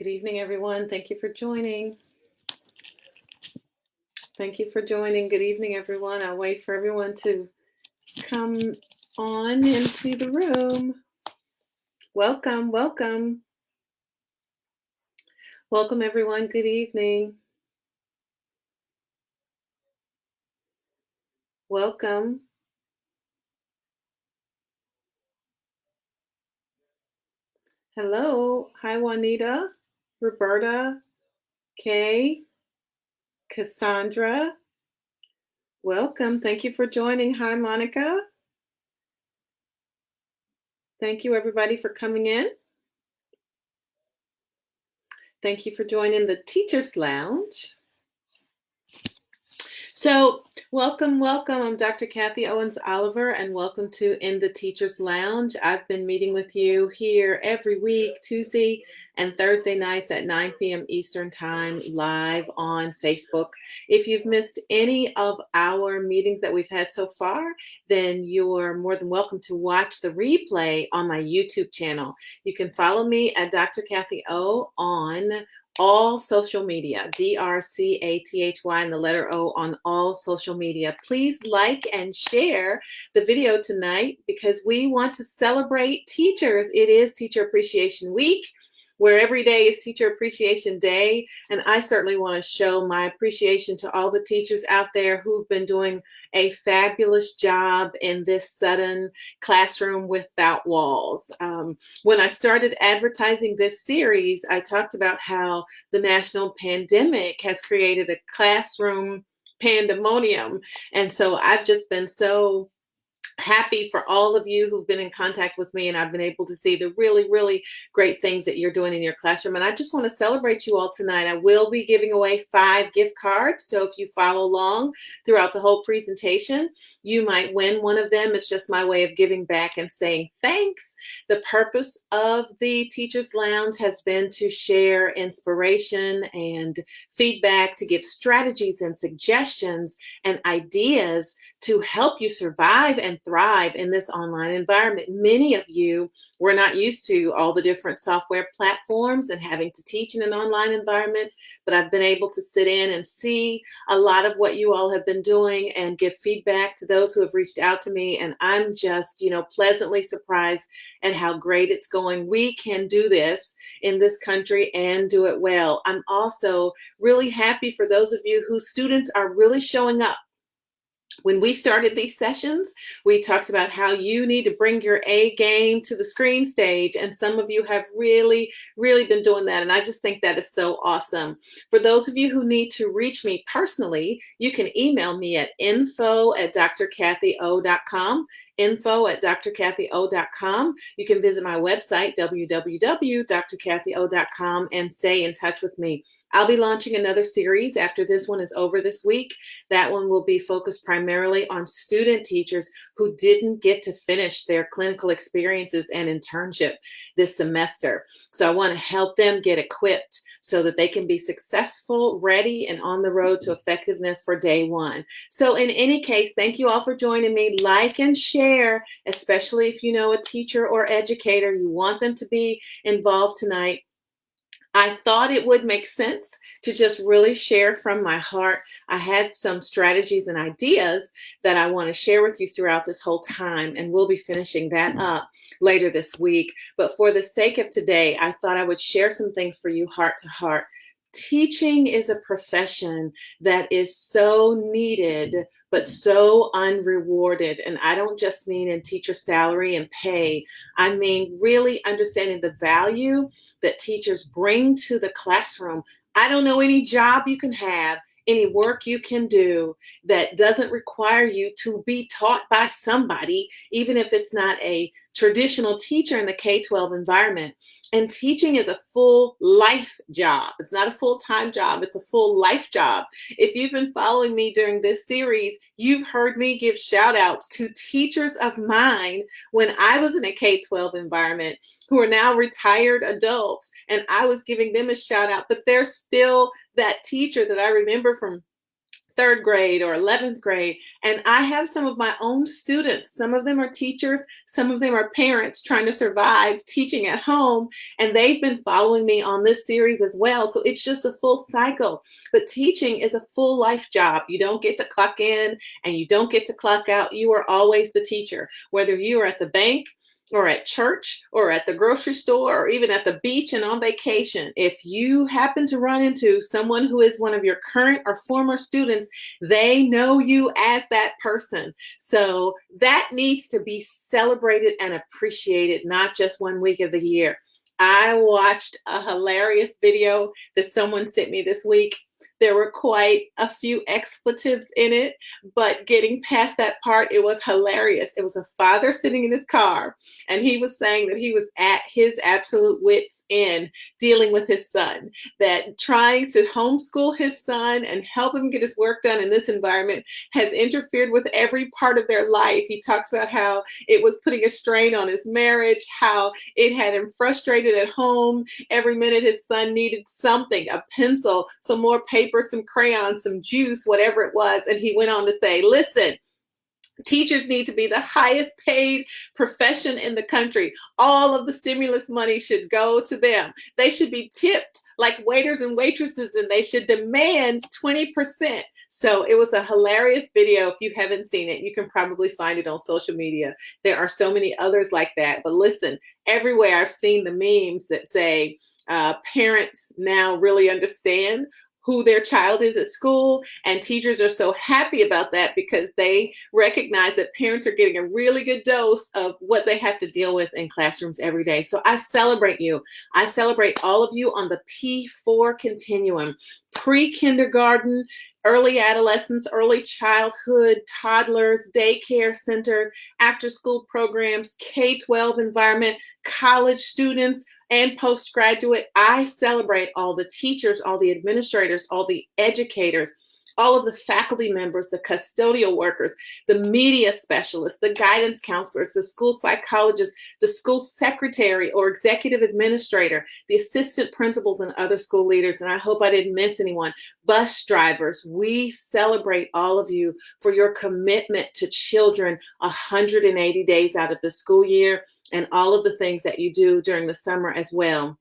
Good evening, everyone. Thank you for joining. Thank you for joining. Good evening, everyone. I'll wait for everyone to come on into the room. Welcome, welcome. Welcome, everyone. Good evening. Welcome. Hello. Hi, Juanita, Roberta, Kay, Cassandra. Welcome. Thank you for joining. Hi, Monica. Thank you, everybody, for coming in. Thank you for joining the Teachers Lounge. So, welcome. I'm Dr. Kathy Owens-Oliver, and welcome to In the Teacher's Lounge. I've been meeting with you here every week, Tuesday and Thursday nights at 9 p.m. Eastern Time, live on Facebook. If you've missed any of our meetings that we've had so far, then you're more than welcome to watch the replay on my YouTube channel. You can follow me at Dr. Kathy O on all social media, DRCATHY and the letter O on all social media. Please like and share the video tonight because we want to celebrate teachers. It is Teacher Appreciation Week, where every day is Teacher Appreciation Day. And I certainly want to show my appreciation to all the teachers out there who've been doing a fabulous job in this sudden classroom without walls. When I started advertising this series, I talked about how the national pandemic has created a classroom pandemonium. And so I've just been so happy for all of you who've been in contact with me, and I've been able to see the really, really great things that you're doing in your classroom. And I just want to celebrate you all tonight. I will be giving away 5 gift cards. So if you follow along throughout the whole presentation, you might win one of them. It's just my way of giving back and saying thanks. The purpose of the Teachers Lounge has been to share inspiration and feedback, to give strategies and suggestions and ideas to help you survive and thrive in this online environment. Many of you were not used to all the different software platforms and having to teach in an online environment, but I've been able to sit in and see a lot of what you all have been doing and give feedback to those who have reached out to me. And I'm just, pleasantly surprised at how great it's going. We can do this in this country and do it well. I'm also really happy for those of you whose students are really showing up. When we started these sessions, we talked about how you need to bring your A game to the screen stage. And some of you have really, really been doing that. And I just think that is so awesome. For those of you who need to reach me personally, you can email me at info@drkathyo.com. info@drkathyo.com. You can visit my website, www.drkathyo.com, and stay in touch with me. I'll be launching another series after this one is over this week. That one will be focused primarily on student teachers who didn't get to finish their clinical experiences and internship this semester. So I want to help them get equipped so that they can be successful, ready, and on the road to effectiveness for day one. So in any case, thank you all for joining me. Like and share, especially if you know a teacher or educator, you want them to be involved tonight. I thought it would make sense to just really share from my heart. I had some strategies and ideas that I want to share with you throughout this whole time, and we'll be finishing that up later this week. But for the sake of today, I thought I would share some things for you heart to heart. Teaching is a profession that is so needed, but so unrewarded. And I don't just mean in teacher salary and pay. I mean really understanding the value that teachers bring to the classroom. I don't know any job you can have, any work you can do that doesn't require you to be taught by somebody, even if it's not a traditional teacher in the K-12 environment. And teaching is a full life job. It's not a full-time job. It's a full life job. If you've been following me during this series, you've heard me give shout outs to teachers of mine when I was in a K-12 environment who are now retired adults, and I was giving them a shout out, but they're still that teacher that I remember from 3rd grade or 11th grade. And I have some of my own students. Some of them are teachers. Some of them are parents trying to survive teaching at home. And they've been following me on this series as well. So it's just a full cycle. But teaching is a full life job. You don't get to clock in and you don't get to clock out. You are always the teacher, whether you are at the bank or at church or at the grocery store or even at the beach and on vacation. If you happen to run into someone who is one of your current or former students, they know you as that person. So that needs to be celebrated and appreciated, not just one week of the year. I watched a hilarious video that someone sent me this week. There were quite a few expletives in it, but getting past that part, it was hilarious. It was a father sitting in his car, and he was saying that he was at his absolute wit's end dealing with his son, that trying to homeschool his son and help him get his work done in this environment has interfered with every part of their life. He talks about how it was putting a strain on his marriage, how it had him frustrated at home. Every minute his son needed something, a pencil, some more paper, some crayons, some juice, whatever it was. And he went on to say, listen, teachers need to be the highest paid profession in the country. All of the stimulus money should go to them. They should be tipped like waiters and waitresses, and they should demand 20%. So it was a hilarious video. If you haven't seen it, you can probably find it on social media. There are so many others like that. But listen, everywhere I've seen the memes that say parents now really understand who their child is at school, and teachers are so happy about that because they recognize that parents are getting a really good dose of what they have to deal with in classrooms every day. So I celebrate you. I celebrate all of you on the P4 continuum: pre-kindergarten, early adolescence, early childhood, toddlers, daycare centers, after-school programs, K-12 environment, college students, and postgraduate. I celebrate all the teachers, all the administrators, all the educators, all of the faculty members, the custodial workers, the media specialists, the guidance counselors, the school psychologists, the school secretary or executive administrator, the assistant principals and other school leaders. And I hope I didn't miss anyone. Bus drivers, we celebrate all of you for your commitment to children 180 days out of the school year, and all of the things that you do during the summer as well.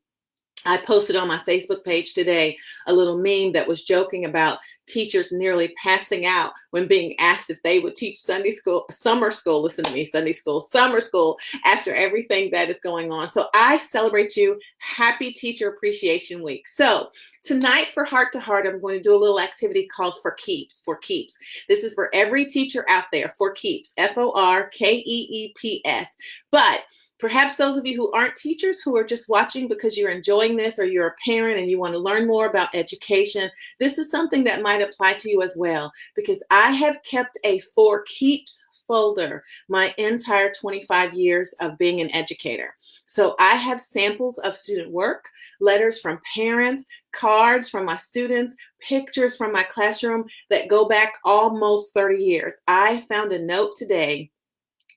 I posted on my Facebook page today a little meme that was joking about teachers nearly passing out when being asked if they would teach Sunday school, summer school, listen to me, Sunday school, summer school, after everything that is going on. So I celebrate you. Happy Teacher Appreciation Week. So tonight for Heart to Heart, I'm going to do a little activity called For Keeps. For Keeps. This is for every teacher out there. For Keeps. FORKEEPS. But perhaps those of you who aren't teachers, who are just watching because you're enjoying this, or you're a parent and you want to learn more about education, this is something that might apply to you as well, because I have kept a For Keeps folder my entire 25 years of being an educator. So I have samples of student work, letters from parents, cards from my students, pictures from my classroom that go back almost 30 years. I found a note today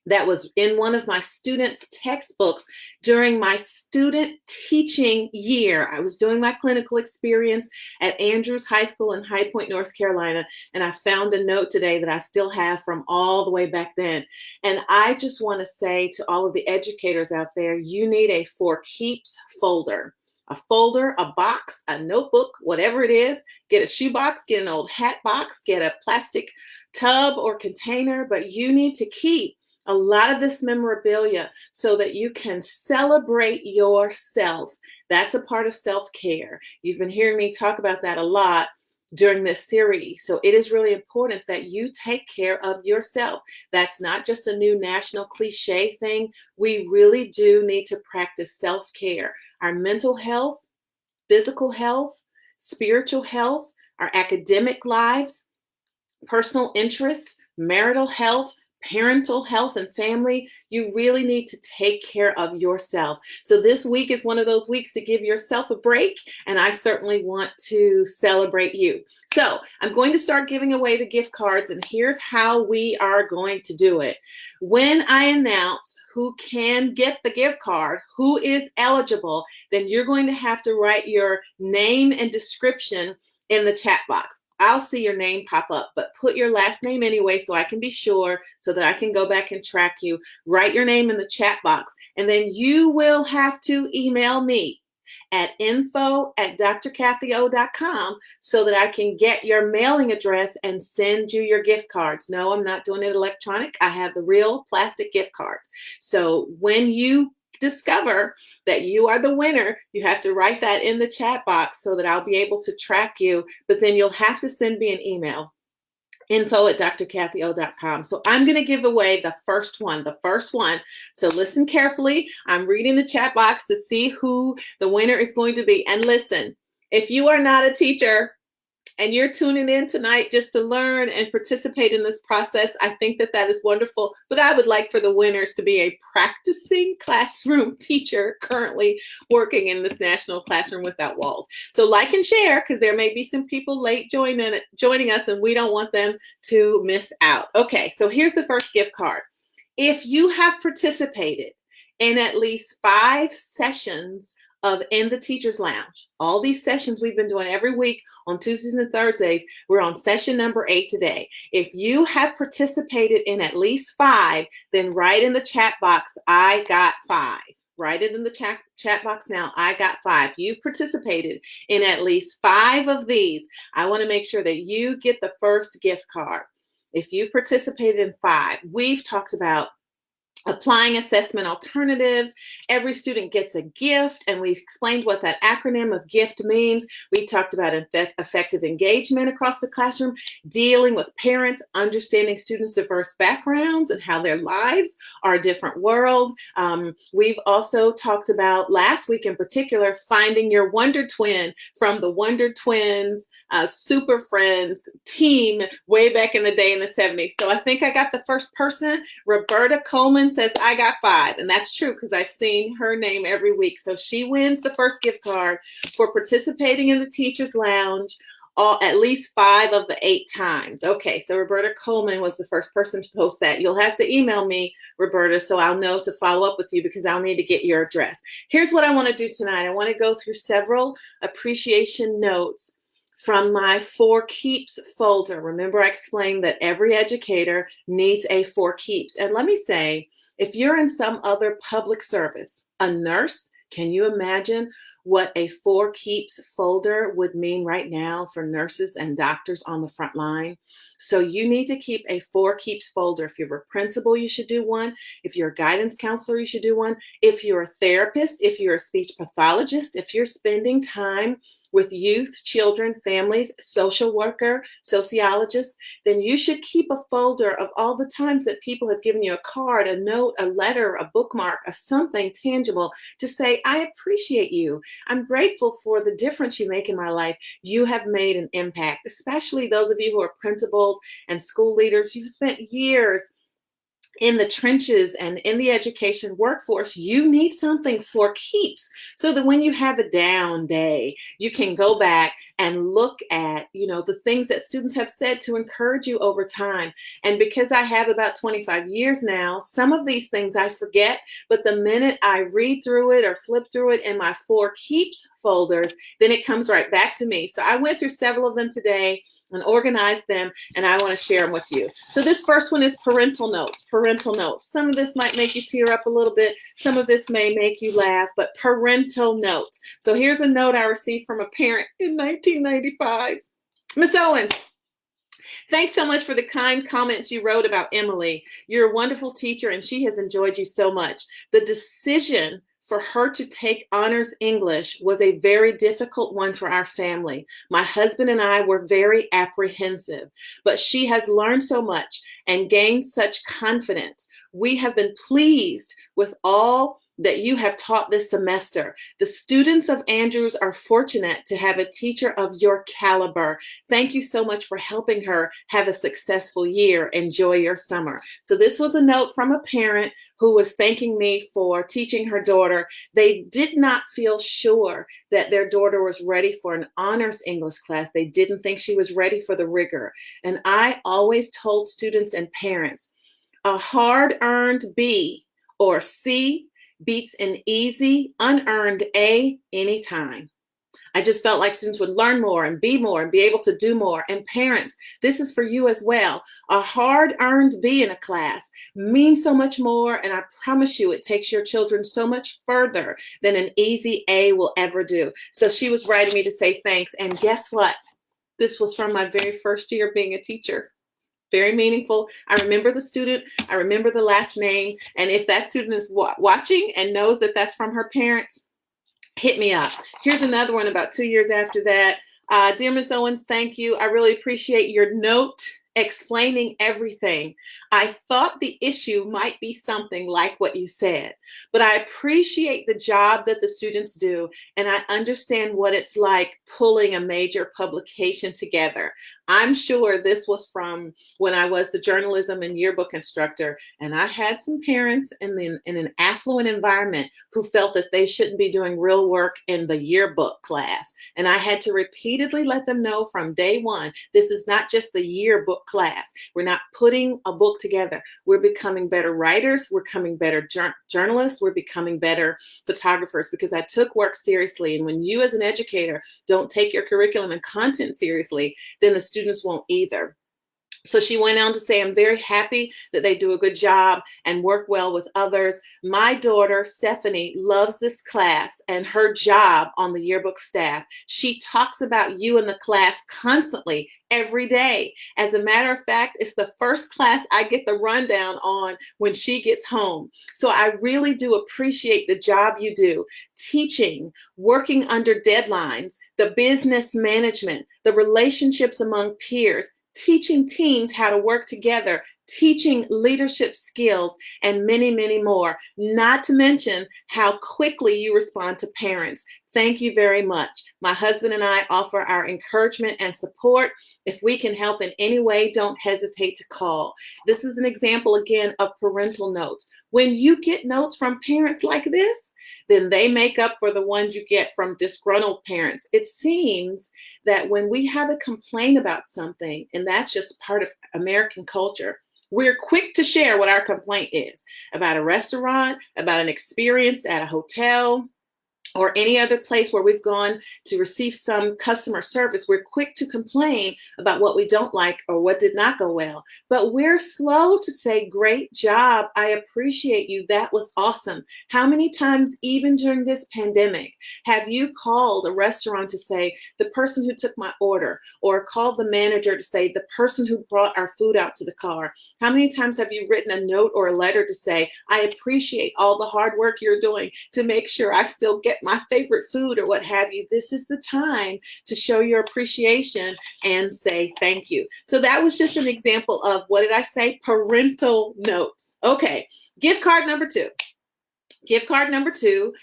that was in one of my students' textbooks during my student teaching year. I was doing my clinical experience at Andrews High School in High Point, North Carolina, and I found a note today that I still have from all the way back then. And I just want to say to all of the educators out there, you need a For Keeps folder. A folder, a box, a notebook, whatever it is. Get a shoebox, get an old hat box, get a plastic tub or container, but you need to keep a lot of this memorabilia so that you can celebrate yourself. That's a part of self-care. You've been hearing me talk about that a lot during this series. So it is really important that you take care of yourself. That's not just a new national cliche thing. We really do need to practice self-care. Our mental health, physical health, spiritual health, our academic lives, personal interests, marital health, parental health and family, you really need to take care of yourself. So this week is one of those weeks to give yourself a break, and I certainly want to celebrate you. So I'm going to start giving away the gift cards, and here's how we are going to do it. When I announce who can get the gift card, who is eligible, then you're going to have to write your name and description in the chat box. I'll see your name pop up, but put your last name anyway so I can be sure, so that I can go back and track you. Write your name in the chat box, and then you will have to email me at info@drkathyo.com so that I can get your mailing address and send you your gift cards. No, I'm not doing it electronic. I have the real plastic gift cards. So when you discover that you are the winner, you have to write that in the chat box so that I'll be able to track you, but then you'll have to send me an email, info@drkathyo.com. So I'm going to give away the first one. So listen carefully. I'm reading the chat box to see who the winner is going to be. And listen, if you are not a teacher and you're tuning in tonight just to learn and participate in this process, I think that that is wonderful. But I would like for the winners to be a practicing classroom teacher currently working in this National Classroom Without Walls. So like and share, because there may be some people late joining us, and we don't want them to miss out. Okay, so here's the first gift card. If you have participated in at least 5 sessions of In the Teacher's Lounge, all these sessions we've been doing every week on Tuesdays and Thursdays, we're on session number 8 today. If you have participated in at least 5, then write in the chat box, I got 5. Write it in the chat box now, I got 5. You've participated in at least 5 of these. I want to make sure that you get the first gift card. If you've participated in 5, we've talked about applying assessment alternatives. Every student gets a gift, and we explained what that acronym of GIFT means. We talked about effective engagement across the classroom, dealing with parents, understanding students' diverse backgrounds and how their lives are a different world. We've also talked about, last week in particular, finding your Wonder Twin from the Wonder Twins Super Friends team way back in the day in the 70s. So I think I got the first person. Roberta Coleman says, I got 5. And that's true, because I've seen her name every week. So she wins the first gift card for participating in the Teacher's Lounge at least 5 of the 8 times. Okay, so Roberta Coleman was the first person to post that. You'll have to email me, Roberta, so I'll know to follow up with you, because I'll need to get your address. Here's what I want to do tonight. I want to go through several appreciation notes from my For Keeps folder. Remember, I explained that every educator needs a For Keeps. And let me say, if you're in some other public service, a nurse, can you imagine what a For Keeps folder would mean right now for nurses and doctors on the front line? So you need to keep a For Keeps folder. If you're a principal, you should do one. If you're a guidance counselor, you should do one. If you're a therapist, if you're a speech pathologist, if you're spending time with youth, children, families, social worker, sociologist, then you should keep a folder of all the times that people have given you a card, a note, a letter, a bookmark, a something tangible to say, I appreciate you. I'm grateful for the difference you make in my life. You have made an impact, especially those of you who are principals and school leaders. You've spent years in the trenches and in the education workforce. You need something for keeps, so that when you have a down day, you can go back and look at, the things that students have said to encourage you over time. And because I have about 25 years now, some of these things I forget, but the minute I read through it or flip through it in my For Keeps folders, then it comes right back to me. So I went through several of them today and organized them, and I want to share them with you. So this first one is parental notes. Parental notes. Some of this might make you tear up a little bit. Some of this may make you laugh, but parental notes. So here's a note I received from a parent in 1995. Miss Owens, thanks so much for the kind comments you wrote about Emily. You're a wonderful teacher, and she has enjoyed you so much. The decision for her to take honors English was a very difficult one for our family. My husband and I were very apprehensive, but she has learned so much and gained such confidence. We have been pleased with all that you have taught this semester. The students of Andrews are fortunate to have a teacher of your caliber. Thank you so much for helping her have a successful year. Enjoy your summer. So this was a note from a parent who was thanking me for teaching her daughter. They did not feel sure that their daughter was ready for an honors English class. They didn't think she was ready for the rigor. And I always told students and parents, a hard-earned B or C beats an easy, unearned A anytime. I just felt like students would learn more and be able to do more. And parents, this is for you as well. A hard-earned B in a class means so much more, and I promise you it takes your children so much further than an easy A will ever do. So she was writing me to say thanks, and guess what? This was from my very first year being a teacher. Very meaningful. I remember the student. I remember the last name. And if that student is watching and knows that that's from her parents, hit me up. Here's another one about 2 years after that. Dear Ms. Owens, thank you. I really appreciate your note explaining everything. I thought the issue might be something like what you said, but I appreciate the job that the students do, and I understand what it's like pulling a major publication together. I'm sure this was from when I was the journalism and yearbook instructor, and I had some parents in an affluent environment who felt that they shouldn't be doing real work in the yearbook class. And I had to repeatedly let them know from day one, this is not just the yearbook class. We're not putting a book together. We're becoming better writers. We're becoming better journalists. We're becoming better photographers, because I took work seriously. And when you as an educator don't take your curriculum and content seriously, then the students won't either. So she went on to say, I'm very happy that they do a good job and work well with others. My daughter, Stephanie, loves this class and her job on the yearbook staff. She talks about you in the class constantly, every day. As a matter of fact, it's the first class I get the rundown on when she gets home. So I really do appreciate the job you do, teaching, working under deadlines, the business management, the relationships among peers, teaching teens how to work together, teaching leadership skills, and many, many more. Not to mention how quickly you respond to parents. Thank you very much. My husband and I offer our encouragement and support. If we can help in any way, don't hesitate to call. This is an example, again, of parental notes. When you get notes from parents like this, then they make up for the ones you get from disgruntled parents. It seems that when we have a complaint about something, and that's just part of American culture, we're quick to share what our complaint is about a restaurant, about an experience at a hotel, or any other place where we've gone to receive some customer service. We're quick to complain about what we don't like or what did not go well. But we're slow to say, great job, I appreciate you, that was awesome. How many times, even during this pandemic, have you called a restaurant to say, the person who took my order, or called the manager to say, the person who brought our food out to the car? How many times have you written a note or a letter to say, I appreciate all the hard work you're doing to make sure I still get my favorite food or what have you? This is the time to show your appreciation and say thank you. So that was just an example of, what did I say? Parental notes. Okay, gift card number 2. Gift card number 2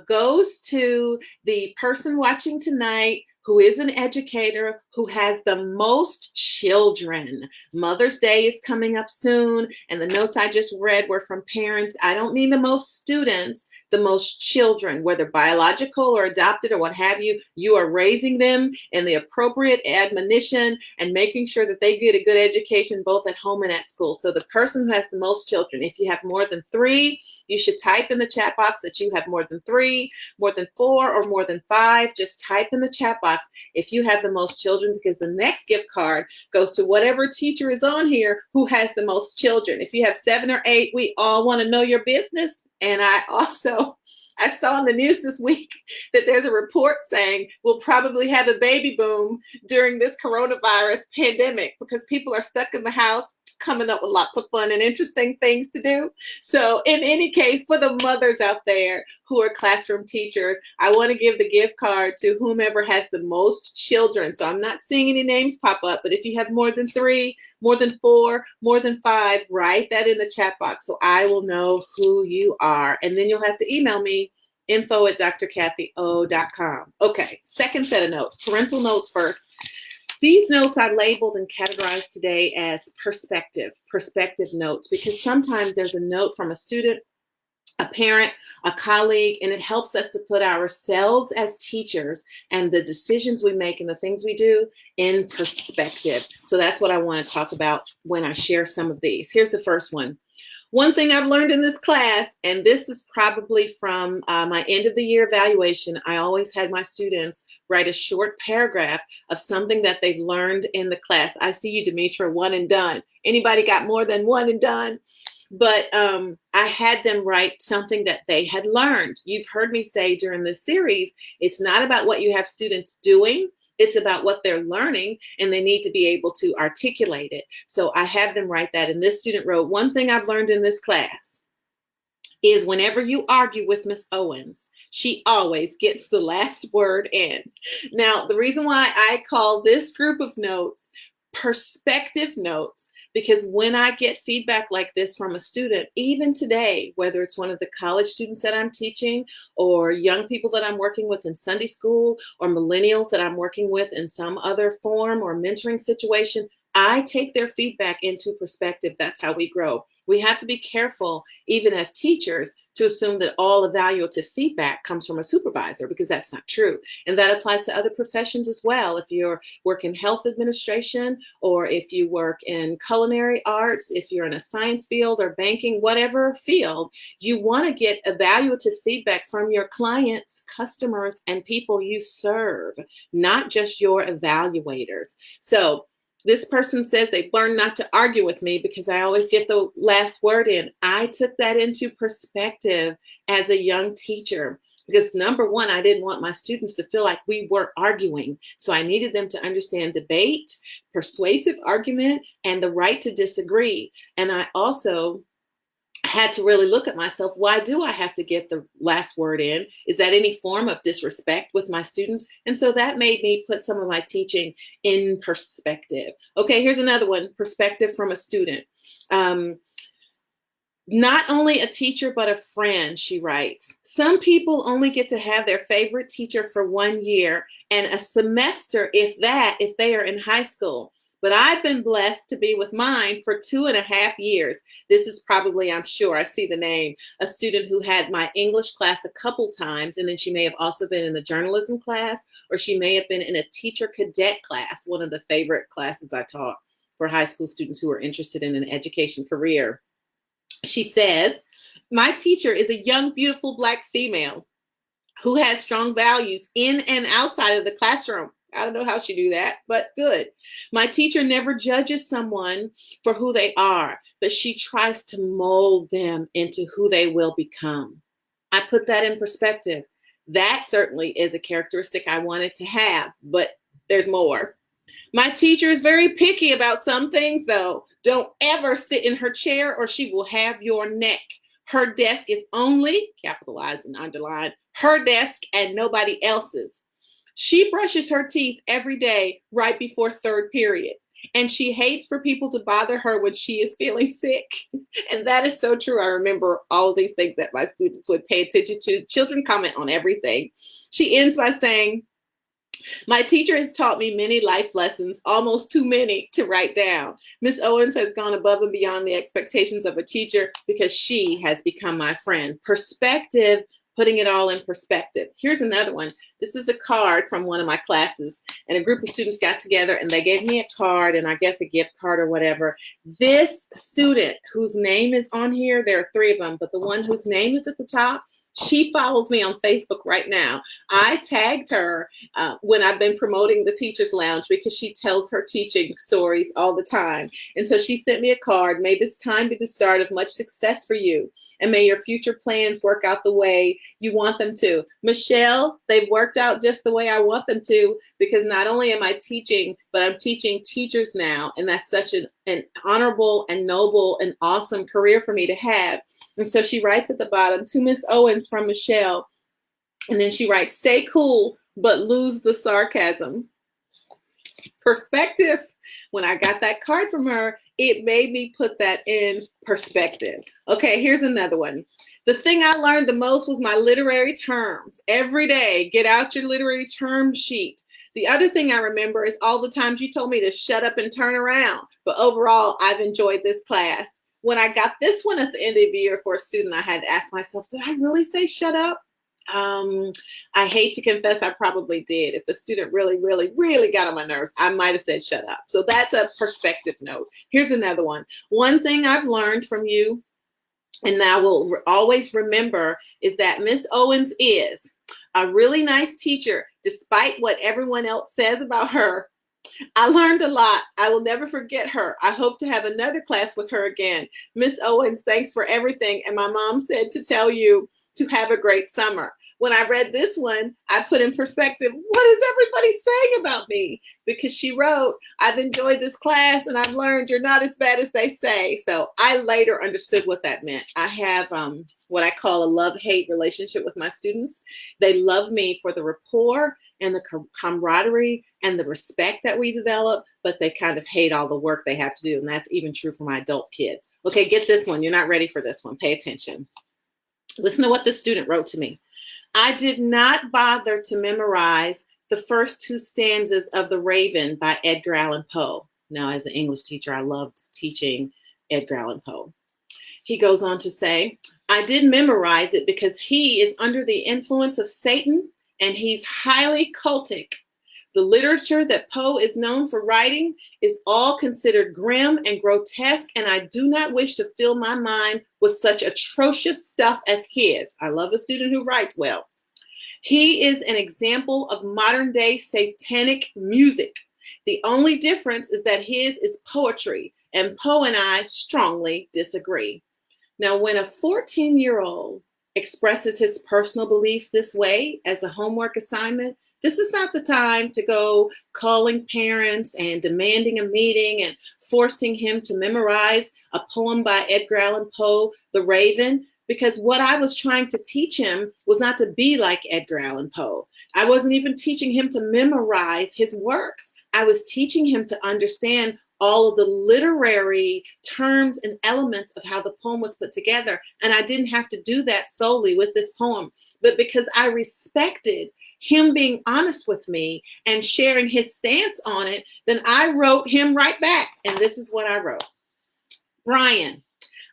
goes to the person watching tonight who is an educator who has the most children. Mother's Day is coming up soon, and the notes I just read were from parents. I don't mean the most students, the most children, whether biological or adopted or what have you. You are raising them in the appropriate admonition and making sure that they get a good education both at home and at school. So the person who has the most children, if you have more than 3, you should type in the chat box that you have more than 3, more than 4, or more than 5. Just type in the chat box if you have the most children, because the next gift card goes to whatever teacher is on here who has the most children. If you have 7 or 8, we all want to know your business. And I saw in the news this week that there's a report saying we'll probably have a baby boom during this coronavirus pandemic because people are stuck in the house, coming up with lots of fun and interesting things to do. So in any case, for the mothers out there who are classroom teachers, I want to give the gift card to whomever has the most children. So I'm not seeing any names pop up, but if you have more than 3, more than 4, more than 5, write that in the chat box so I will know who you are. And then you'll have to email me, info@drkathyo.com. Okay, second set of notes, parental notes first. These notes I labeled and categorized today as perspective notes, because sometimes there's a note from a student, a parent, a colleague, and it helps us to put ourselves as teachers and the decisions we make and the things we do in perspective. So that's what I want to talk about when I share some of these. Here's the first one. One thing I've learned in this class, and this is probably from my end of the year evaluation, I always had my students write a short paragraph of something that they've learned in the class. I see you, Demetra, one and done. Anybody got more than one and done? But I had them write something that they had learned. You've heard me say during this series, it's not about what you have students doing. It's about what they're learning, and they need to be able to articulate it. So I had them write that. And this student wrote, one thing I've learned in this class is whenever you argue with Miss Owens, she always gets the last word in. Now, the reason why I call this group of notes perspective notes, because when I get feedback like this from a student, even today, whether it's one of the college students that I'm teaching or young people that I'm working with in Sunday school or millennials that I'm working with in some other form or mentoring situation, I take their feedback into perspective. That's how we grow. We have to be careful, even as teachers, to assume that all evaluative feedback comes from a supervisor, because that's not true. And that applies to other professions as well. If you work in health administration, or if you work in culinary arts, if you're in a science field or banking, whatever field, you want to get evaluative feedback from your clients, customers, and people you serve, not just your evaluators. So this person says they've learned not to argue with me because I always get the last word in. I took that into perspective as a young teacher because, number one, I didn't want my students to feel like we were arguing. So I needed them to understand debate, persuasive argument, and the right to disagree. And I also had to really look at myself. Why do I have to get the last word in? Is that any form of disrespect with my students? And so that made me put some of my teaching in perspective. Okay, here's another one, perspective from a student. Not only a teacher, but a friend, she writes. Some people only get to have their favorite teacher for 1 year and a semester, if that, if they are in high school. But I've been blessed to be with mine for 2.5 years. This is probably, I'm sure, I see the name, a student who had my English class a couple times, and then she may have also been in the journalism class, or she may have been in a teacher cadet class, one of the favorite classes I taught for high school students who are interested in an education career. She says, my teacher is a young, beautiful Black female who has strong values in and outside of the classroom. I don't know how she do that, but good. My teacher never judges someone for who they are, but she tries to mold them into who they will become. I put that in perspective. That certainly is a characteristic I wanted to have, but there's more. My teacher is very picky about some things, though. Don't ever sit in her chair or she will have your neck. Her desk is only, capitalized and underlined, her desk and nobody else's. She brushes her teeth every day right before third period. And she hates for people to bother her when she is feeling sick. And that is so true. I remember all of these things that my students would pay attention to. Children comment on everything. She ends by saying, my teacher has taught me many life lessons, almost too many to write down. Miss Owens has gone above and beyond the expectations of a teacher because she has become my friend. Perspective, putting it all in perspective. Here's another one. This is a card from one of my classes, and a group of students got together and they gave me a card, and I guess a gift card or whatever. This student whose name is on here, there are 3 of them, but the one whose name is at the top, she follows me on Facebook right now. I tagged her when I've been promoting the Teachers Lounge because she tells her teaching stories all the time. And so she sent me a card. May this time be the start of much success for you. And may your future plans work out the way you want them to. Michelle, they've worked out just the way I want them to, because not only am I teaching, but I'm teaching teachers now. And that's such an honorable and noble and awesome career for me to have. And so she writes at the bottom, to Miss Owens from Michelle. And then she writes, stay cool, but lose the sarcasm. Perspective. When I got that card from her, it made me put that in perspective. Okay, here's another one. The thing I learned the most was my literary terms. Every day, get out your literary term sheet. The other thing I remember is all the times you told me to shut up and turn around. But overall, I've enjoyed this class. When I got this one at the end of the year for a student, I had to ask myself, did I really say shut up? I hate to confess, I probably did. If a student really, really, really got on my nerves, I might have said shut up. So that's a perspective note. Here's another one. One thing I've learned from you and I will always remember is that Miss Owens is a really nice teacher, despite what everyone else says about her. I learned a lot. I will never forget her. I hope to have another class with her again. Miss Owens, thanks for everything. And my mom said to tell you to have a great summer. When I read this one, I put in perspective, what is everybody saying about me? Because she wrote, I've enjoyed this class and I've learned you're not as bad as they say. So I later understood what that meant. I have what I call a love-hate relationship with my students. They love me for the rapport and the camaraderie and the respect that we develop, but they kind of hate all the work they have to do. And that's even true for my adult kids. Okay, get this one. You're not ready for this one. Pay attention. Listen to what this student wrote to me. I did not bother to memorize the first 2 stanzas of The Raven by Edgar Allan Poe. Now, as an English teacher, I loved teaching Edgar Allan Poe. He goes on to say, I did memorize it because he is under the influence of Satan and he's highly cultic. The literature that Poe is known for writing is all considered grim and grotesque, and I do not wish to fill my mind with such atrocious stuff as his. I love a student who writes well. He is an example of modern day satanic music. The only difference is that his is poetry, and Poe and I strongly disagree. Now, when a 14-year-old expresses his personal beliefs this way as a homework assignment, this is not the time to go calling parents and demanding a meeting and forcing him to memorize a poem by Edgar Allan Poe, The Raven, because what I was trying to teach him was not to be like Edgar Allan Poe. I wasn't even teaching him to memorize his works. I was teaching him to understand all of the literary terms and elements of how the poem was put together. And I didn't have to do that solely with this poem, but because I respected him being honest with me and sharing his stance on it, then I wrote him right back. And this is what I wrote. Brian,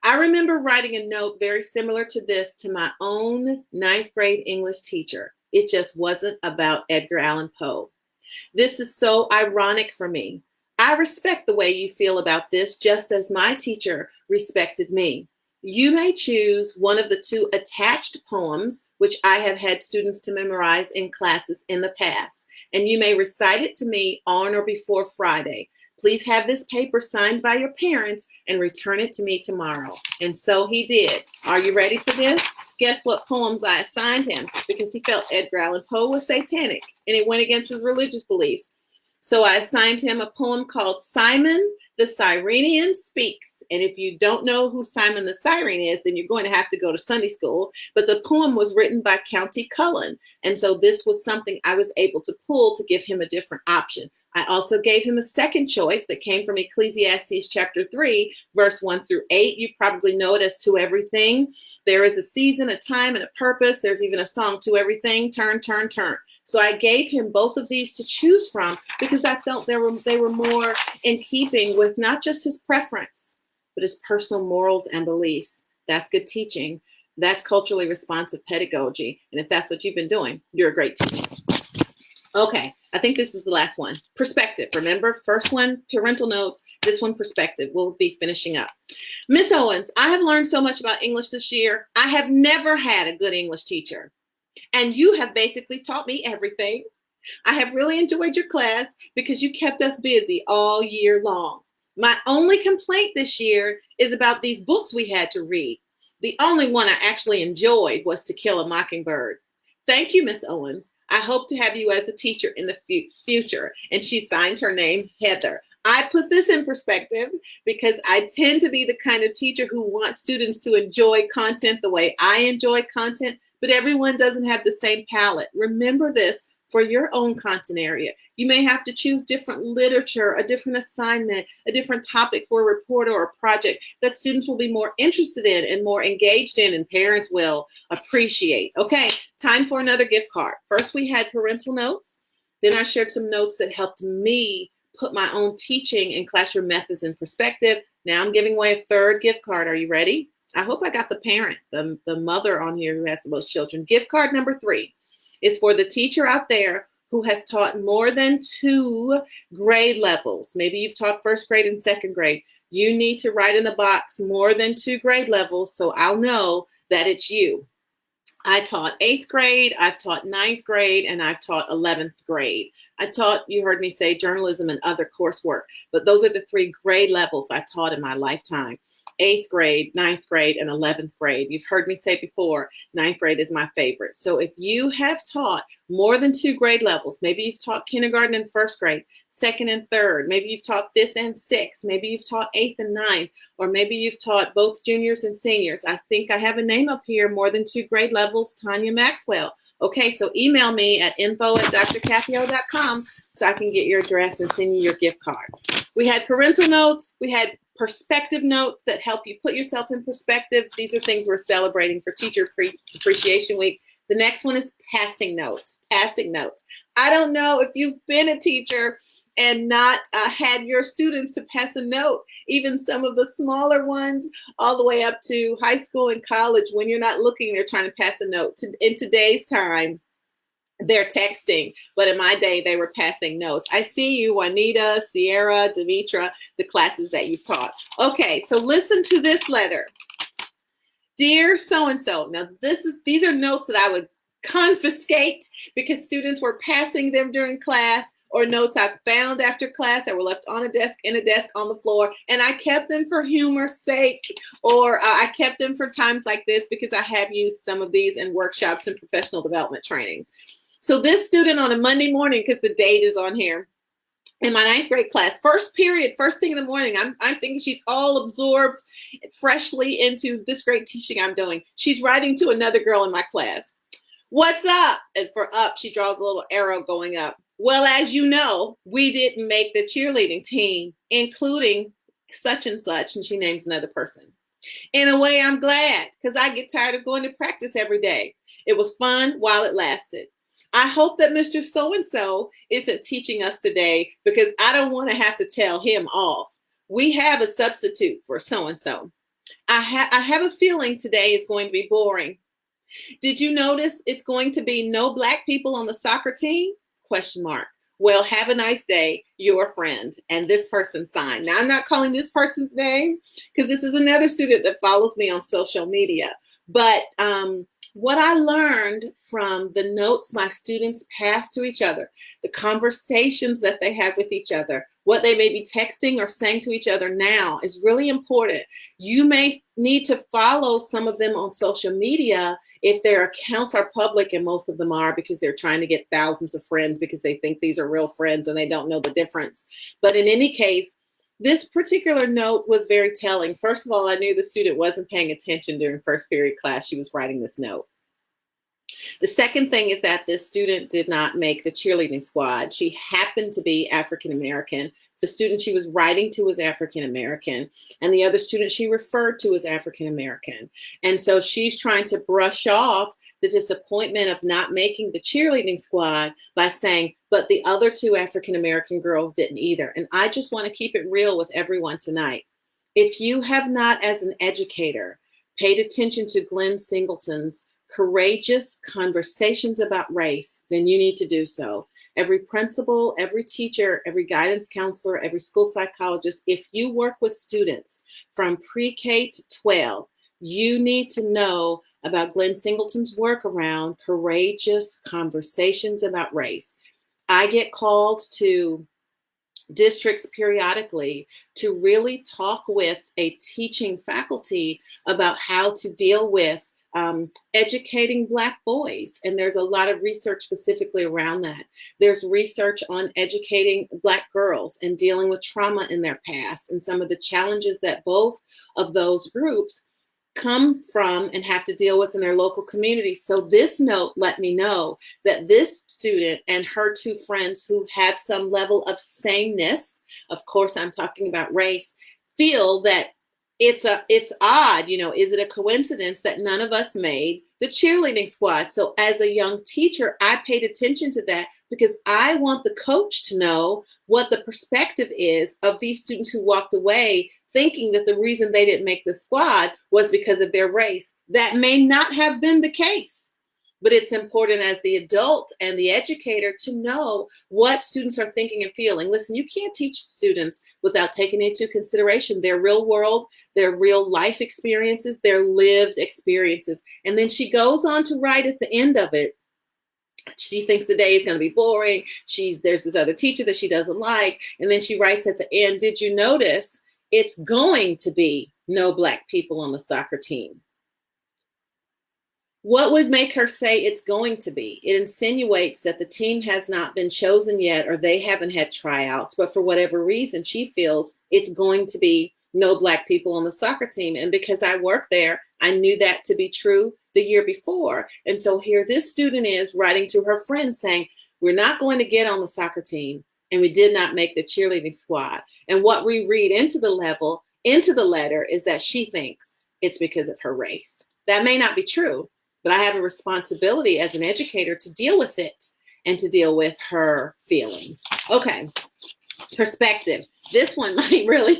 I remember writing a note very similar to this to my own 9th grade English teacher. It just wasn't about Edgar Allan Poe. This is so ironic for me. I respect the way you feel about this, just as my teacher respected me. You may choose one of the 2 attached poems, which I have had students to memorize in classes in the past, and you may recite it to me on or before Friday. Please have this paper signed by your parents and return it to me tomorrow. And so he did. Are you ready for this? Guess what poems I assigned him, because he felt Edgar Allan Poe was satanic and it went against his religious beliefs. So I assigned him a poem called Simon the Cyrenian Speaks. And if you don't know who Simon the Cyrene is, then you're going to have to go to Sunday school. But the poem was written by County Cullen. And so this was something I was able to pull to give him a different option. I also gave him a second choice that came from Ecclesiastes chapter 3, verse 1 through 8. You probably know it as To Everything. There is a season, a time, and a purpose. There's even a song, To Everything, Turn, Turn, Turn. So I gave him both of these to choose from because I felt they were more in keeping with not just his preference, but his personal morals and beliefs. That's good teaching. That's culturally responsive pedagogy. And if that's what you've been doing, you're a great teacher. Okay, I think this is the last one. Perspective. Remember, first one, parental notes. This one, perspective. We'll be finishing up. Miss Owens, I have learned so much about English this year. I have never had a good English teacher. And you have basically taught me everything. I have really enjoyed your class because you kept us busy all year long. My only complaint this year is about these books we had to read. The only one I actually enjoyed was To Kill a Mockingbird. Thank you, Miss Owens. I hope to have you as a teacher in the future. And she signed her name, Heather. I put this in perspective because I tend to be the kind of teacher who wants students to enjoy content the way I enjoy content, but everyone doesn't have the same palette. Remember this for your own content area. You may have to choose different literature, a different assignment, a different topic for a report or a project that students will be more interested in and more engaged in, and parents will appreciate. Okay, time for another gift card. First, we had parental notes. Then I shared some notes that helped me put my own teaching and classroom methods in perspective. Now I'm giving away a third gift card. Are you ready? I hope I got the parent, the mother on here who has the most children. Gift card number 3 is for the teacher out there who has taught more than 2 grade levels. Maybe you've taught first grade and second grade. You need to write in the box more than 2 grade levels so I'll know that it's you. I taught 8th grade, I've taught 9th grade, and I've taught 11th grade. I taught, you heard me say, journalism and other coursework, but those are the 3 grade levels I taught in my lifetime. 8th grade, 9th grade, and 11th grade. You've heard me say before, 9th grade is my favorite. So if you have taught more than 2 grade levels, maybe you've taught kindergarten and 1st grade, 2nd and 3rd, maybe you've taught 5th and 6th, maybe you've taught 8th and 9th, or maybe you've taught both juniors and seniors. I think I have a name up here, more than 2 grade levels, Tanya Maxwell. Okay, so email me at info@drkathyo.com so I can get your address and send you your gift card. We had parental notes. We had perspective notes that help you put yourself in perspective. These are things we're celebrating for Teacher Appreciation Week. The next one is passing notes. Passing notes. I don't know if you've been a teacher and not had your students to pass a note, even some of the smaller ones, all the way up to high school and college. When you're not looking, they're trying to pass a note. In today's time, they're texting, but in my day, they were passing notes. I see you, Juanita, Sierra, Demetra, the classes that you've taught. Okay, so listen to this letter. Dear so-and-so. Now, these are notes that I would confiscate because students were passing them during class, or notes I found after class that were left on a desk, in a desk on the floor, and I kept them for humor's sake, or I kept them for times like this because I have used some of these in workshops and professional development training. So this student on a Monday morning, because the date is on here, in my 9th grade class, first period, first thing in the morning, I'm thinking she's all absorbed freshly into this great teaching I'm doing. She's writing to another girl in my class. What's up? And for up, she draws a little arrow going up. Well, as you know, we didn't make the cheerleading team, including such and such, and she names another person. In a way, I'm glad, because I get tired of going to practice every day. It was fun while it lasted. I hope that Mr. So-and-so isn't teaching us today because I don't want to have to tell him off. We have a substitute for so-and-so. I have a feeling today is going to be boring. Did you notice it's going to be no Black people on the soccer team? ? Well, have a nice day, your friend. And this person signed. Now, I'm not calling this person's name because this is another student that follows me on social media. But what I learned from the notes my students pass to each other, the conversations that they have with each other, what they may be texting or saying to each other now is really important. You may need to follow some of them on social media if their accounts are public, and most of them are because they're trying to get thousands of friends because they think these are real friends and they don't know the difference. But in any case, this particular note was very telling. First of all, I knew the student wasn't paying attention during first period class. She was writing this note. The second thing is that this student did not make the cheerleading squad. She happened to be African American. The student she was writing to was African American, and the other student she referred to as African American. And so she's trying to brush off the disappointment of not making the cheerleading squad by saying, but the other 2 African American girls didn't either. And I just want to keep it real with everyone tonight. If you have not, as an educator, paid attention to Glenn Singleton's Courageous Conversations About Race, then you need to do so. Every principal, every teacher, every guidance counselor, every school psychologist, if you work with students from pre-K to 12, you need to know about Glenn Singleton's work around courageous conversations about race. I get called to districts periodically to really talk with a teaching faculty about how to deal with educating Black boys. And there's a lot of research specifically around that. There's research on educating Black girls and dealing with trauma in their past and some of the challenges that both of those groups come from and have to deal with in their local community. So this note let me know that this student and her 2 friends who have some level of sameness, of course I'm talking about race, feel that it's odd, is it a coincidence that none of us made the cheerleading squad? So as a young teacher, I paid attention to that because I want the coach to know what the perspective is of these students who walked away thinking that the reason they didn't make the squad was because of their race. That may not have been the case. But it's important as the adult and the educator to know what students are thinking and feeling. Listen, you can't teach students without taking into consideration their real world, their real life experiences, their lived experiences. And then she goes on to write at the end of it, she thinks the day is going to be boring. There's this other teacher that she doesn't like. And then she writes at the end, did you notice it's going to be no Black people on the soccer team? What would make her say it's going to be? It insinuates that the team has not been chosen yet, or they haven't had tryouts, but for whatever reason, she feels it's going to be no Black people on the soccer team. And because I work there, I knew that to be true the year before. And so here this student is writing to her friend saying, we're not going to get on the soccer team, and we did not make the cheerleading squad. And what we read into the letter is that she thinks it's because of her race. That may not be true, but I have a responsibility as an educator to deal with it and to deal with her feelings. Okay, perspective. This one might really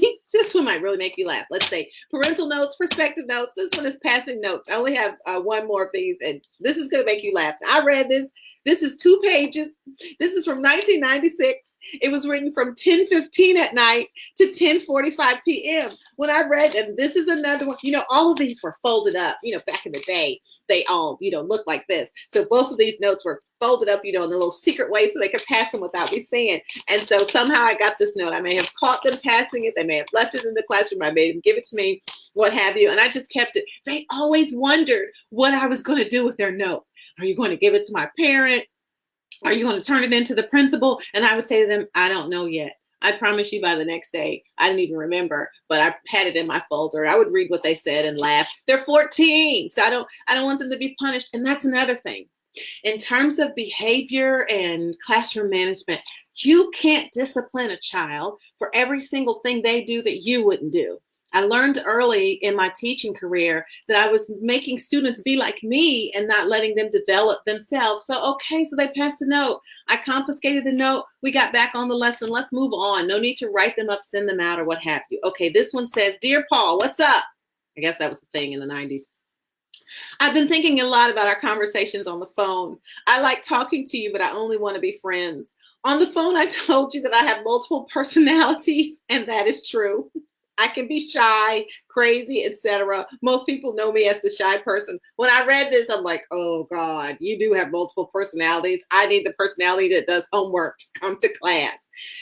make you laugh. Let's say parental notes, perspective notes. This one is passing notes. I only have one more of these, and this is going to make you laugh. I read this. This is 2 pages. This is from 1996. It was written from 10:15 at night to 10:45 p.m. When I read, and this is another one, all of these were folded up. Back in the day, they all, looked like this. So both of these notes were folded up, in a little secret way so they could pass them without me seeing. And so somehow I got this note. I may have caught them passing it. They may have left it in the classroom. I made them give it to me, what have you. And I just kept it. They always wondered what I was going to do with their note. Are you going to give it to my parent? Are you going to turn it into the principal? And I would say to them, I don't know yet. I promise you by the next day, I didn't even remember, but I had it in my folder. I would read what they said and laugh. They're 14, so I don't want them to be punished. And that's another thing. In terms of behavior and classroom management, you can't discipline a child for every single thing they do that you wouldn't do. I learned early in my teaching career that I was making students be like me and not letting them develop themselves. So they passed the note. I confiscated the note. We got back on the lesson. Let's move on. No need to write them up, send them out, or what have you. Okay, this one says, Dear Paul, what's up? I guess that was the thing in the 90s. I've been thinking a lot about our conversations on the phone. I like talking to you, but I only want to be friends. On the phone, I told you that I have multiple personalities, and that is true. I can be shy, crazy, etc. Most people know me as the shy person. When I read this, I'm like, oh God, you do have multiple personalities. I need the personality that does homework to come to class.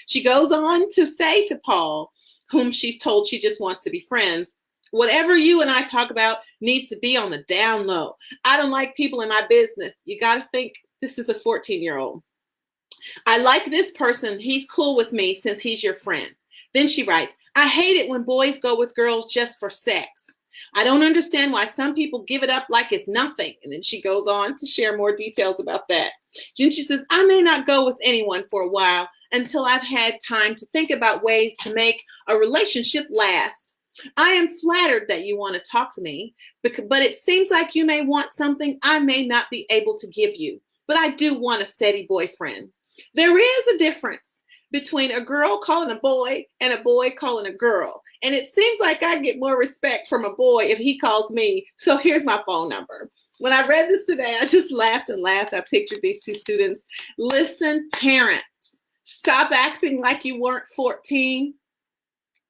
She goes on to say to Paul, whom she's told she just wants to be friends, whatever you and I talk about needs to be on the down low. I don't like people in my business. You got to think this is a 14-year-old. I like this person. He's cool with me since he's your friend. Then she writes, I hate it when boys go with girls just for sex. I don't understand why some people give it up like it's nothing. And then she goes on to share more details about that. Then she says, I may not go with anyone for a while until I've had time to think about ways to make a relationship last. I am flattered that you want to talk to me, but it seems like you may want something I may not be able to give you. But I do want a steady boyfriend. There is a difference between a girl calling a boy and a boy calling a girl. And it seems like I get more respect from a boy if he calls me. So here's my phone number. When I read this today, I just laughed and laughed. I pictured these two students. Listen, parents, stop acting like you weren't 14.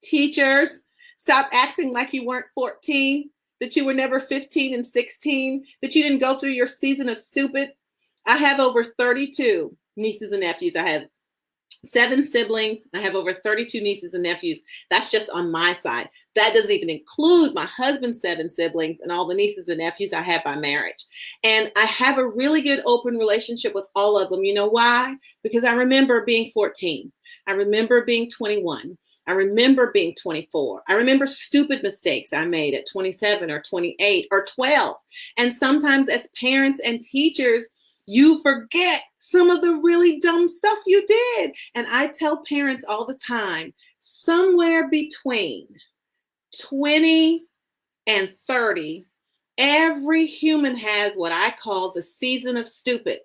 Teachers, stop acting like you weren't 14, that you were never 15 and 16, that you didn't go through your season of stupid. I have over 32 nieces and nephews. I have 7 siblings. I have over 32 nieces and nephews. That's just on my side. That doesn't even include my husband's 7 siblings and all the nieces and nephews I have by marriage. And I have a really good open relationship with all of them. You know why? Because I remember being 14. I remember being 21. I remember being 24. I remember stupid mistakes I made at 27 or 28 or 12. And sometimes as parents and teachers, you forget some of the really dumb stuff you did. And I tell parents all the time, somewhere between 20 and 30, every human has what I call the season of stupid.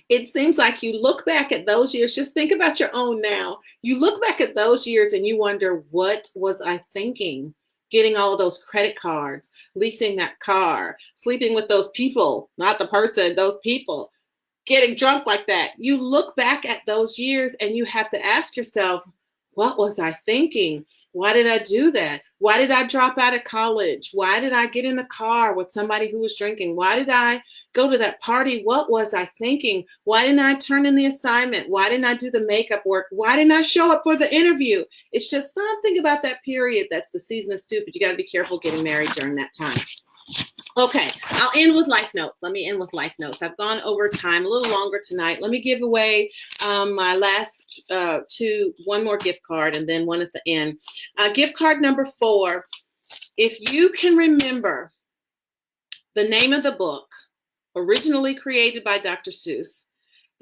It seems like you look back at those years, just think about your own now. You look back at those years and you wonder, what was I thinking? getting all of those credit cards, leasing that car, sleeping with those people, not the person, those people, getting drunk like that. You look back at those years and you have to ask yourself, what was I thinking? Why did I do that? Why did I drop out of college? Why did I get in the car with somebody who was drinking? Why did I go to that party? What was I thinking? Why didn't I turn in the assignment? Why didn't I do the makeup work? Why didn't I show up for the interview? It's just something about that period that's the season of stupid. You got to be careful getting married during that time. Okay, I'll end with life notes. Let me end with life notes. I've gone over time a little longer tonight. Let me give away my last one more gift card and then one at the end. Gift card number 4. If you can remember the name of the book, originally created by Dr. Seuss,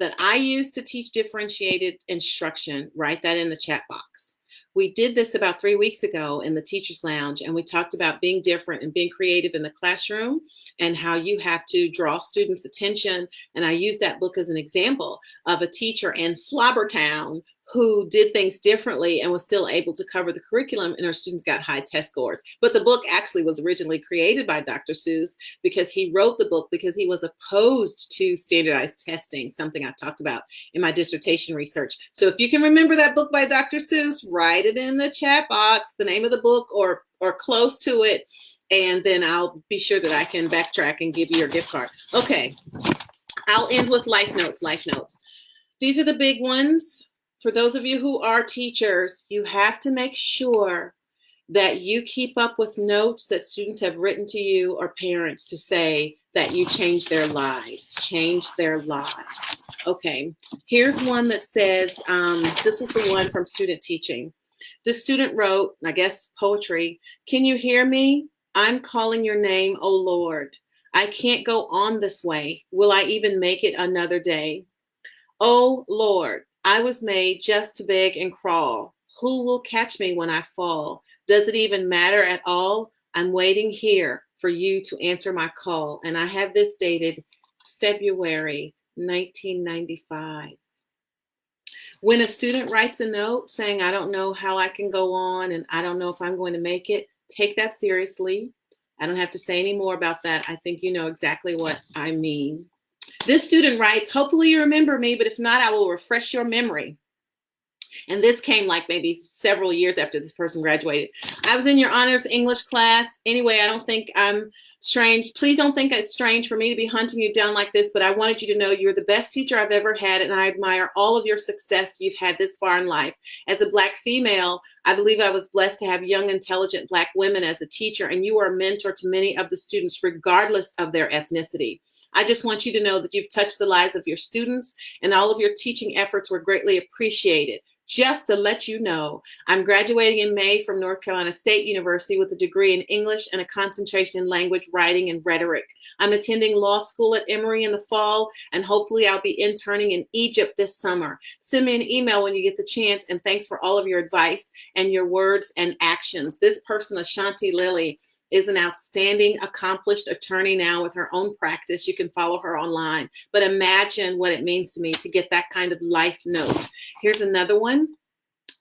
that I used to teach differentiated instruction, write that in the chat box. We did this about 3 weeks ago in the Teacher's Lounge, and we talked about being different and being creative in the classroom and how you have to draw students' attention. And I used that book as an example of a teacher in Flobbertown who did things differently and was still able to cover the curriculum, and our students got high test scores. But the book actually was originally created by Dr. Seuss because he wrote the book because he was opposed to standardized testing, something I talked about in my dissertation research. So if you can remember that book by Dr. Seuss, write it in the chat box, the name of the book or close to it, and then I'll be sure that I can backtrack and give you your gift card. Okay, I'll end with life notes. Life notes. These are the big ones. For those of you who are teachers, you have to make sure that you keep up with notes that students have written to you or parents to say that you changed their lives. Change their lives. Okay, here's one that says, this was the one from student teaching. The student wrote, I guess poetry, "Can you hear me? I'm calling your name, oh Lord. I can't go on this way. Will I even make it another day? Oh Lord, I was made just to beg and crawl. Who will catch me when I fall? Does it even matter at all? I'm waiting here for you to answer my call." And I have this dated February 1995. When a student writes a note saying, I don't know how I can go on and I don't know if I'm going to make it, take that seriously. I don't have to say any more about that. I think you know exactly what I mean. This student writes, "Hopefully you remember me, but if not, I will refresh your memory." And this came like maybe several years after this person graduated. "I was in your honors English class. Anyway, I don't think I'm strange. Please don't think it's strange for me to be hunting you down like this, but I wanted you to know you're the best teacher I've ever had, and I admire all of your success you've had this far in life. As a Black female, I believe I was blessed to have young, intelligent Black women as a teacher, and you are a mentor to many of the students, regardless of their ethnicity. I just want you to know that you've touched the lives of your students, and all of your teaching efforts were greatly appreciated. Just to let you know, I'm graduating in May from North Carolina State University with a degree in English and a concentration in language, writing, and rhetoric. I'm attending law school at Emory in the fall, and hopefully I'll be interning in Egypt this summer. Send me an email when you get the chance, and thanks for all of your advice and your words and actions." This person, Ashanti Lilly, is an outstanding, accomplished attorney now with her own practice. You can follow her online. But imagine what it means to me to get that kind of life note. Here's another one.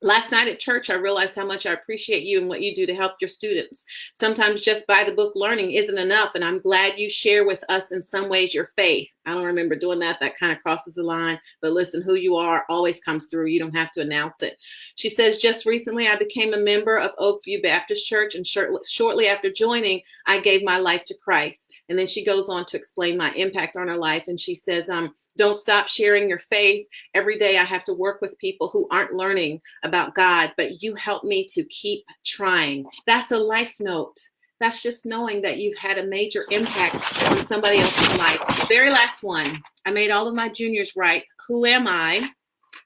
"Last night at church, I realized how much I appreciate you and what you do to help your students. Sometimes just by the book learning isn't enough, and I'm glad you share with us in some ways your faith." I don't remember doing that. That kind of crosses the line. But listen, who you are always comes through. You don't have to announce it. She says, "Just recently, I became a member of Oakview Baptist Church, and shortly after joining, I gave my life to Christ." And then she goes on to explain my impact on her life. And she says, "Don't stop sharing your faith. Every day I have to work with people who aren't learning about God, but you help me to keep trying." That's a life note. That's just knowing that you've had a major impact on somebody else's life. The very last one. I made all of my juniors write, "Who am I?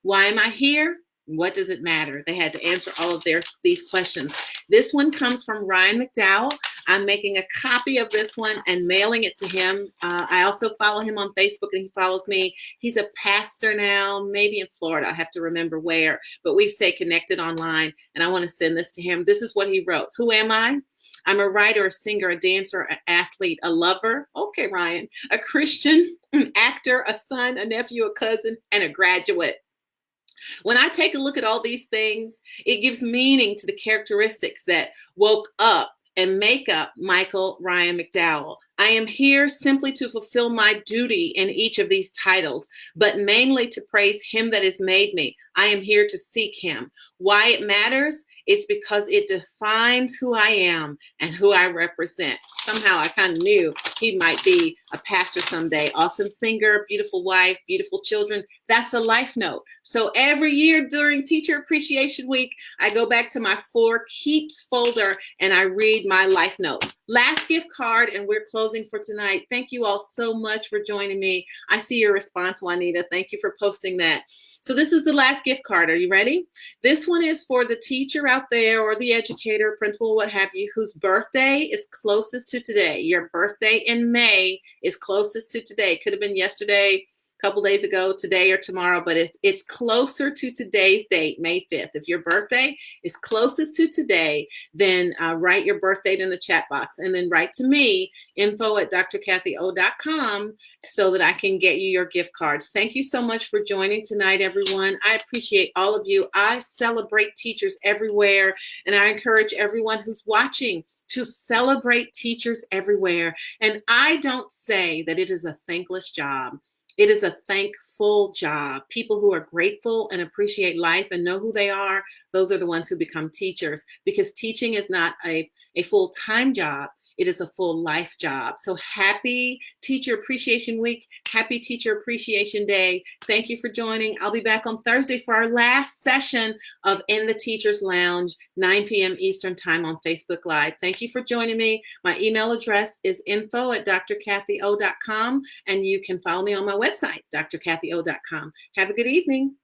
Why am I here? What does it matter?" They had to answer all of these questions. This one comes from Ryan McDowell. I'm making a copy of this one and mailing it to him. I also follow him on Facebook, and he follows me. He's a pastor now, maybe in Florida. I have to remember where, but we stay connected online, and I want to send this to him. This is what he wrote. "Who am I? I'm a writer, a singer, a dancer, an athlete, a lover." Okay, Ryan. "A Christian, an actor, a son, a nephew, a cousin, and a graduate. When I take a look at all these things, it gives meaning to the characteristics that woke up and make up Michael Ryan McDowell. I am here simply to fulfill my duty in each of these titles, but mainly to praise him that has made me. I am here to seek him. Why it matters is because it defines who I am and who I represent. Somehow I kind of knew he might be a pastor someday. Awesome singer, beautiful wife, beautiful children. That's a life note. So every year during Teacher Appreciation Week, I go back to my 4 keeps folder and I read my life notes. Last gift card, and we're closing for tonight. Thank you all so much for joining me. I see your response, Juanita. Thank you for posting that. So this is the last gift card. Are you ready? This one is for the teacher out there or the educator, principal, what have you, whose birthday is closest to today. Your birthday in May is closest to today. Could have been yesterday, a couple days ago, today, or tomorrow, but if it's closer to today's date, May 5th. If your birthday is closest to today, then write your birth date in the chat box and then write to me, info@drkathyo.com, so that I can get you your gift cards. Thank you so much for joining tonight, everyone. I appreciate all of you. I celebrate teachers everywhere, and I encourage everyone who's watching to celebrate teachers everywhere. And I don't say that it is a thankless job. It is a thankful job. People who are grateful and appreciate life and know who they are, those are the ones who become teachers, because teaching is not a full-time job. It is a full life job. So happy Teacher Appreciation Week. Happy Teacher Appreciation Day. Thank you for joining. I'll be back on Thursday for our last session of In the Teacher's Lounge, 9 p.m. Eastern Time on Facebook Live. Thank you for joining me. My email address is info@drkathyo.com, and you can follow me on my website, drkathyo.com. Have a good evening.